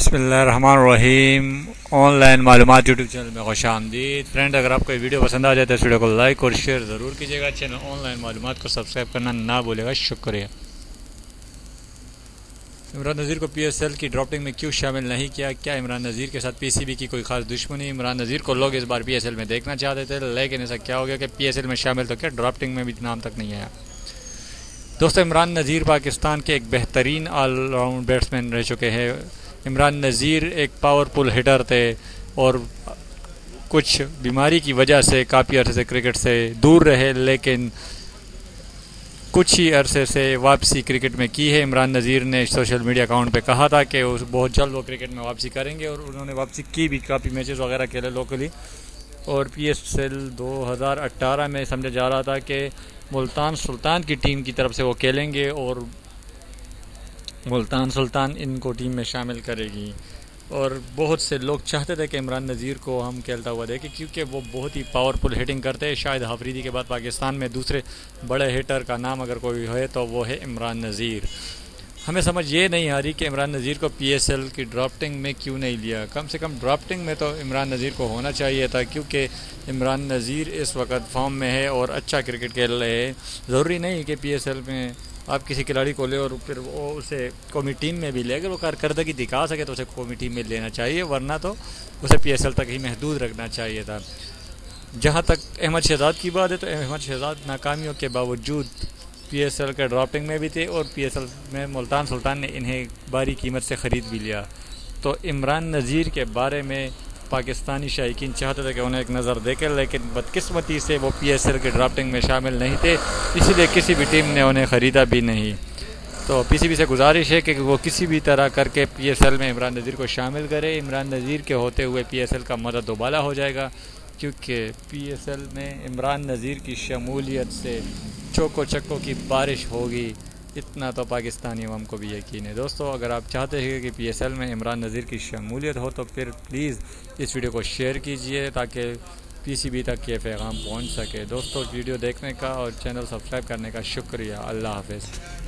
बिस्मिल्लाहिर्रहमानिर्रहीम। ऑनलाइन मालूमात YouTube channel में खुशामदीद। फ्रेंड, अगर आपको ये वीडियो पसंद आ जाए तो इस वीडियो को लाइक और शेयर ज़रूर कीजिएगा। चैनल ऑनलाइन मालूमात को सब्सक्राइब करना ना भूलेगा। शुक्रिया। इमरान नज़ीर को PSL की ड्राफ्टिंग में क्यों शामिल नहीं किया? क्या इमरान नज़ीर के साथ PCB की कोई खास दुश्मनी? इमरान नज़ीर को लोग इस बार PSL में देखना चाहते थे, लेकिन ऐसा क्या हो गया कि PSL में शामिल तो क्या ड्राफ्टिंग में भी नाम तक नहीं आया। दोस्तों, इमरान नज़ीर पाकिस्तान के एक बेहतरीन ऑलराउंड बैट्समैन रह चुके हैं। इमरान नज़ीर एक पावरफुल हिटर थे और कुछ बीमारी की वजह से काफ़ी अरसे से क्रिकेट से दूर रहे, लेकिन कुछ ही अरसे से वापसी क्रिकेट में की है। इमरान नज़ीर ने सोशल मीडिया अकाउंट पे कहा था कि उस बहुत जल्द वो क्रिकेट में वापसी करेंगे और उन्होंने वापसी की भी। काफ़ी मैचेस वगैरह खेले लोकली और PSL 2018 में समझा जा रहा था कि मुल्तान सुल्तान की टीम की तरफ से वो खेलेंगे और मुल्तान सुल्तान इनको टीम में शामिल करेगी। और बहुत से लोग चाहते थे कि इमरान नज़ीर को हम खेलता हुआ देखें, क्योंकि वो बहुत ही पावरफुल हिटिंग करते हैं। शायद हफरीदी के बाद पाकिस्तान में दूसरे बड़े हिटर का नाम अगर कोई है तो वो है इमरान नज़ीर। हमें समझ ये नहीं आ रही कि इमरान नज़ीर को PSL की ड्राफ्टिंग में क्यों नहीं लिया। कम से कम ड्राफ्टिंग में तो इमरान नज़ीर को होना चाहिए था, क्योंकि इमरान नज़ीर इस वक्त फॉर्म में है और अच्छा क्रिकेट खेल रहे हैं। ज़रूरी नहीं कि PSL में आप किसी खिलाड़ी को ले और फिर वो उसे कौमी टीम में भी ले। अगर वो कारकर्दगी दिखा सके तो उसे कौमी टीम में लेना चाहिए, वरना तो उसे PSL तक ही महदूद रखना चाहिए था। जहाँ तक अहमद शहजाद की बात है तो अहमद शहजाद नाकामियों के बावजूद PSL के ड्राफ्टिंग में भी थे और PSL में मुल्तान सुल्तान ने इन्हें भारी कीमत से ख़रीद भी लिया। तो इमरान नज़ीर के बारे में पाकिस्तानी शायकीन चाहते थे कि उन्हें एक नज़र देखें, लेकिन बदकिस्मती से वो PSL के ड्राफ्टिंग में शामिल नहीं थे, इसीलिए किसी भी टीम ने उन्हें ख़रीदा भी नहीं। तो PCB से गुजारिश है कि वो किसी भी तरह करके PSL में इमरान नज़ीर को शामिल करे। इमरान नज़ीर के होते हुए PSL का मदद दोबाला हो जाएगा, क्योंकि PSL में इमरान नज़ीर की शमूलियत से चौको चक्कों की बारिश होगी, इतना तो पाकिस्तानी अवाम को भी यकीन है। दोस्तों, अगर आप चाहते हैं कि PSL में इमरान नज़ीर की शमूलियत हो तो फिर प्लीज़ इस वीडियो को शेयर कीजिए ताकि PCB तक ये पैगाम पहुंच सके। दोस्तों, वीडियो देखने का और चैनल सब्सक्राइब करने का शुक्रिया। अल्लाह हाफ़िज़।